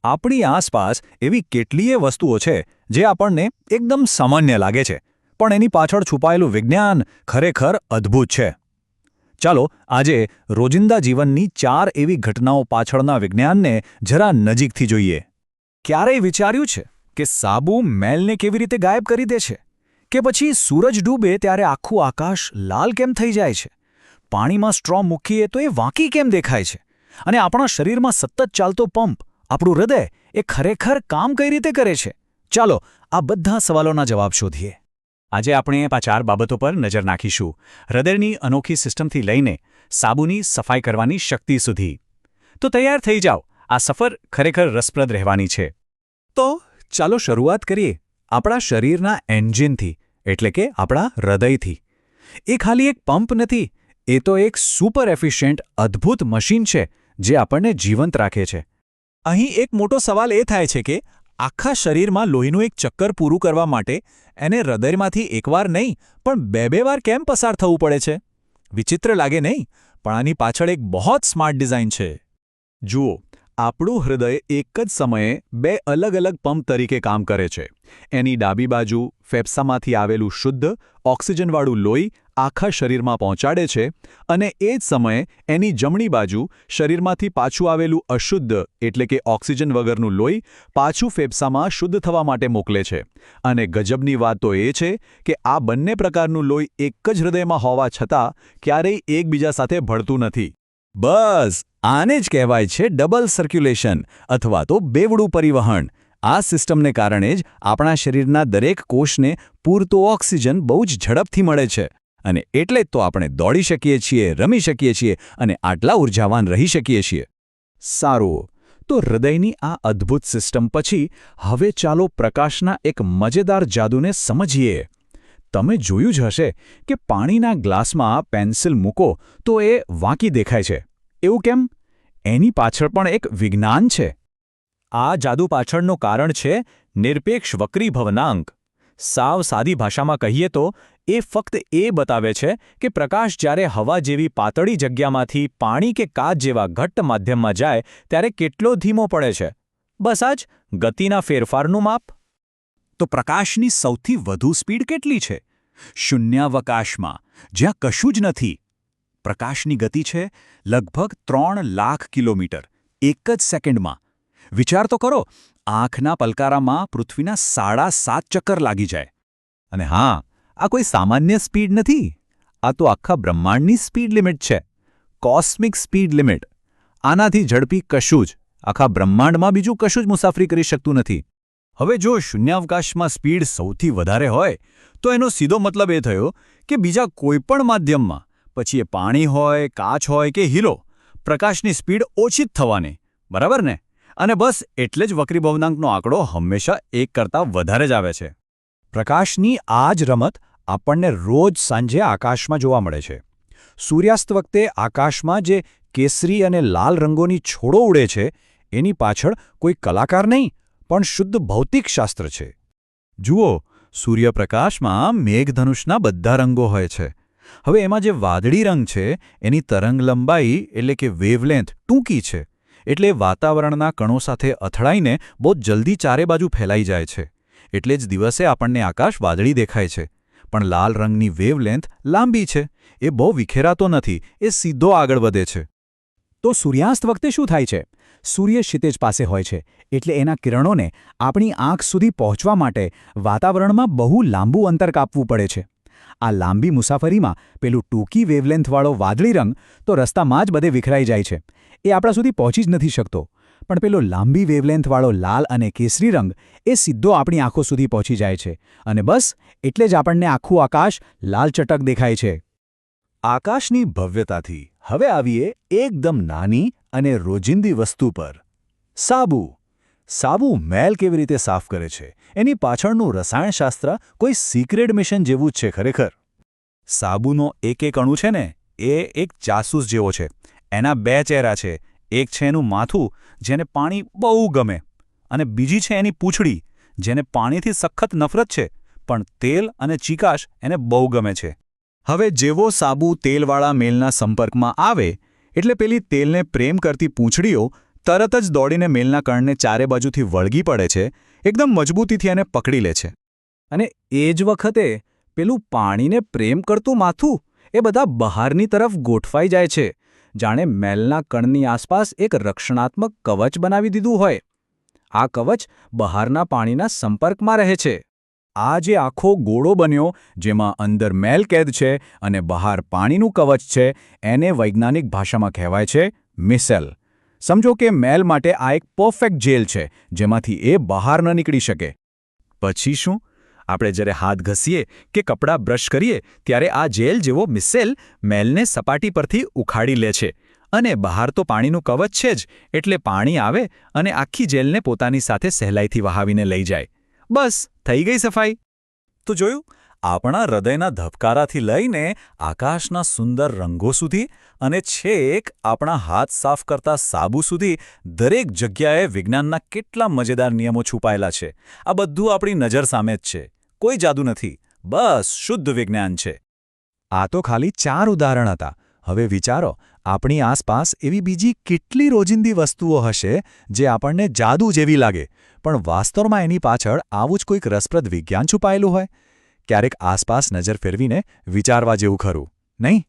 આપણી આસપાસ એવી કેટલીય વસ્તુઓ છે જે આપણને એકદમ સામાન્ય લાગે છે, પણ એની પાછળ છુપાયેલું વિજ્ઞાન ખરેખર અદ્ભુત છે. ચાલો આજે રોજિંદા જીવનની 4 એવી ઘટનાઓ પાછળના વિજ્ઞાનને જરા નજીકથી જોઈએ. ક્યારેય વિચાર્યું છે કે સાબુ મેલને કેવી રીતે ગાયબ કરી દે છે? કે પછી સૂરજ ડૂબે ત્યારે આખું આકાશ લાલ કેમ થઈ જાય છે? પાણીમાં સ્ટ્રો મૂકીએ તો એ વાંકી કેમ દેખાય છે? અને આપણા શરીરમાં સતત ચાલતો પંપ, આપણું હૃદય, એ ખરેખર કામ કઈ રીતે કરે છે? ચાલો આ બધા સવાલોના જવાબ શોધીએ. આજે આપણે આ 4 બાબતો પર નજર નાખીશું, હૃદયની અનોખી સિસ્ટમથી લઈને સાબુની સફાઈ કરવાની શક્તિ સુધી. તો તૈયાર થઈ જાઓ, આ સફર ખરેખર રસપ્રદ રહેવાની છે. તો ચાલો શરૂઆત કરીએ આપણા શરીરના એન્જિનથી, એટલે કે આપણા હૃદયથી. એ ખાલી એક પંપ નથી, એ તો એક સુપર એફિશિયન્ટ અદ્ભુત મશીન છે જે આપણને જીવંત રાખે છે. અહીં એક મોટો સવાલ એ થાય છે કે આખા શરીરમાં લોહીનું એક ચક્કર પૂરું કરવા માટે એને હૃદયમાંથી એકવાર નહીં પણ 2-2 વાર કેમ પસાર થવું પડે છે? વિચિત્ર લાગે નહીં? પણ આની પાછળ એક બહુ સ્માર્ટ ડિઝાઇન છે. જુઓ, આપણું હૃદય એક જ સમયે 2 અલગ-અલગ પંપ તરીકે કામ કરે છે. એની ડાબી બાજુ ફેફસામાંથી આવેલું શુદ્ધ, ઓક્સિજનવાળું લોહી આખા શરીરમાં પહોંચાડે છે અને એ જ સમયે એની જમણી બાજુ શરીરમાંથી પાછું આવેલું અશુદ્ધ, એટલે કે ઓક્સિજન વગરનું લોહી પાછું ફેફસામાં શુદ્ધ થવા માટે મોકલે છે. અને ગજબની વાત તો એ છે કે આ બંને પ્રકારનું લોહી એક જ હૃદયમાં હોવા છતાં ક્યારેય એકબીજા સાથે ભળતું નથી. બસ આને જ કહેવાય છે ડબલ સર્ક્યુલેશન અથવા તો બેવડું પરિવહન. આ સિસ્ટમને કારણે જ આપણા શરીરના દરેક કોષને પૂરતો ઓક્સિજન બહુ જ ઝડપથી મળે છે. અને એટલે જ તો આપણે દોડી શકીએ છીએ, રમી શકીએ છીએ અને આટલા ઉર્જાવાન રહી શકીએ છીએ. સારું, તો હૃદયની આ અદ્ભુત સિસ્ટમ પછી હવે ચાલો પ્રકાશના એક મજેદાર જાદુને સમજીએ. તમે જોયું જ હશે કે પાણીના ગ્લાસમાં પેન્સિલ મૂકો તો એ વાંકી દેખાય છે. એવું કેમ? એની પાછળ પણ એક વિજ્ઞાન છે. આ જાદુ પાછળનું કારણ છે નિરપેક્ષ વક્રીભવનાંક. સાવ સાદી ભાષામાં કહીએ તો એ ફક્ત એ બતાવે છે કે પ્રકાશ જ્યારે હવા જેવી પાતળી જગ્યામાંથી પાણી કે કાચ જેવા ઘટ્ટ માધ્યમમાં જાય ત્યારે કેટલો ધીમો પડે છે. બસ આ જ ગતિના ફેરફારનું માપ. તો પ્રકાશની સૌથી વધુ સ્પીડ કેટલી છે? શૂન્યાવકાશમાં, જ્યાં કશું જ નથી. પ્રકાશની ગતિ છે લગભગ 3 લાખ કિલોમીટર એક જ સેકન્ડમાં. વિચાર તો કરો, આંખના પલકારામાં પૃથ્વીના 7.5 ચક્કર લાગી જાય. અને હા, આ કોઈ સામાન્ય સ્પીડ નથી. આ તો આખા બ્રહ્માંડની સ્પીડ લિમિટ છે. Cosmic speed limit. આનાથી ઝડપી કશું જ, આખા બ્રહ્માંડમાં બીજું કશું જ મુસાફરી કરી શકતું નથી. હવે જો શૂન્યાવકાશમાં સ્પીડ સૌથી વધારે હોય તો એનો સીધો મતલબ એ થયો કે બીજા કોઈપણ માધ્યમમાં, પછી એ પાણી હોય, કાચ હોય કે હીરો, પ્રકાશની સ્પીડ ઓછી જ થવાની. બરાબર ને? અને બસ એટલે જ વક્રીભવનાંકનો આંકડો હંમેશા 1 કરતાં વધારે જ આવે છે. પ્રકાશની આ જ રમત આપણને રોજ સાંજે આકાશમાં જોવા મળે છે. સૂર્યાસ્ત વખતે આકાશમાં જે કેસરી અને લાલ રંગોની છોડો ઉડે છે એની પાછળ કોઈ કલાકાર નહીં પણ શુદ્ધ ભૌતિકશાસ્ત્ર છે. જુઓ, સૂર્યપ્રકાશમાં મેઘધનુષના બધા રંગો હોય છે. હવે એમાં જે વાદળી રંગ છે એની તરંગ લંબાઈ એટલે કે વેવલેન્થ ટૂંકી છે, એટલે વાતાવરણના કણો સાથે અથડાઈને બહુ જલ્દી ચારે બાજુ ફેલાઈ જાય છે. એટલે જ દિવસે આપણને આકાશ વાદળી દેખાય છે. પણ લાલ રંગની વેવલેન્થ લાંબી છે, એ બહુ વિખેરાતો નથી, એ સીધો આગળ વધે છે. તો સૂર્યાસ્ત વખતે શું થાય છે? સૂર્ય ક્ષિતિજ પાસે હોય છે, એટલે એના કિરણોને આપણી આંખ સુધી પહોંચવા માટે વાતાવરણમાં બહુ લાંબુ અંતર કાપવું પડે છે. આ લાંબી મુસાફરીમાં પેલું ટૂંકી વેવલેન્થવાળો વાદળી રંગ તો રસ્તામાં જ બધે વિખરાઈ જાય છે. એ આપણા સુધી પહોંચી જ નથી શકતો. પણ પેલો લાંબી વેવલેન્થવાળો લાલ અને કેસરી રંગ એ સીધો આપણી આંખો સુધી પહોંચી જાય છે. અને બસ એટલે જ આપણને આખું આકાશ લાલચટક દેખાય છે. આકાશની ભવ્યતાથી હવે આવીએ એકદમ નાની અને રોજિંદી વસ્તુ પર. સાબુ. સાબુ મેલ કેવી રીતે સાફ કરે છે એની પાછળનું રસાયણશાસ્ત્ર કોઈ સિક્રેટ મિશન જેવું જ છે ખરેખર. સાબુનો એક અણુ છે ને, એ એક જાસૂસ જેવો છે. એના 2 ચહેરા છે. એક છે એનું માથું, જેને પાણી બહુ ગમે, અને બીજી છે એની પૂંછડી, જેને પાણીથી સખત નફરત છે, પણ તેલ અને ચીકાશ એને બહુ ગમે છે. હવે જેવો સાબુ તેલવાળા મેલના સંપર્કમાં આવે એટલે પેલી તેલને પ્રેમ કરતી પૂંછડીઓ તરત જ દોડીને મેલના કણને ચારે બાજુથી વળગી પડે છે, એકદમ મજબૂતીથી એને પકડી લે છે. અને એ જ વખતે પેલું પાણીને પ્રેમ કરતું માથું એ બધા બહારની તરફ ગોઠવાઈ જાય છે, જાણે મેલના કણની આસપાસ એક રક્ષણાત્મક કવચ બનાવી દીધું હોય. આ કવચ બહારના પાણીના સંપર્કમાં રહે છે. આ જે આખો ગોળો બન્યો, જેમાં અંદર મેલ કેદ છે અને બહાર પાણીનું કવચ છે, એને વૈજ્ઞાનિક ભાષામાં કહેવાય છે મિસેલ. સમજો કે મેલ માટે આ એક પરફેક્ટ જેલ છે, જેમાંથી એ બહાર ન નીકળી શકે. પછી શું? આપણે જ્યારે હાથ ઘસીએ કે કપડાં બ્રશ કરીએ ત્યારે આ જેલ જેવો મિસેલ મેલને સપાટી પરથી ઉખાડી લે છે, અને બહાર તો પાણીનું કવચ છે જ, એટલે પાણી આવે અને આખી જેલને પોતાની સાથે સહેલાઈથી વહાવીને લઈ જાય. બસ, થઈ ગઈ સફાઈ. તો જોયું, આપણા હૃદયના ધબકારાથી લઈને આકાશના સુંદર રંગો સુધી અને છેક આપણા હાથ સાફ કરતા સાબુ સુધી દરેક જગ્યાએ વિજ્ઞાનના કેટલા મજેદાર નિયમો છુપાયેલા છે. આ બધું આપણી નજર સામે જ છે. કોઈ જાદુ નથી, બસ શુદ્ધ વિજ્ઞાન છે. આ તો ખાલી 4 ઉદાહરણ હતા. હવે વિચારો, આપણી આસપાસ એવી બીજી કેટલી રોજિંદી વસ્તુઓ હશે જે આપણને જાદુ જેવી લાગે, પણ વાસ્તવમાં એની પાછળ આવું જ કોઈક રસપ્રદ વિજ્ઞાન છુપાયેલું હોય. ક્યારેક આસપાસ નજર ફેરવીને વિચારવા જેવું ખરું, નહીં?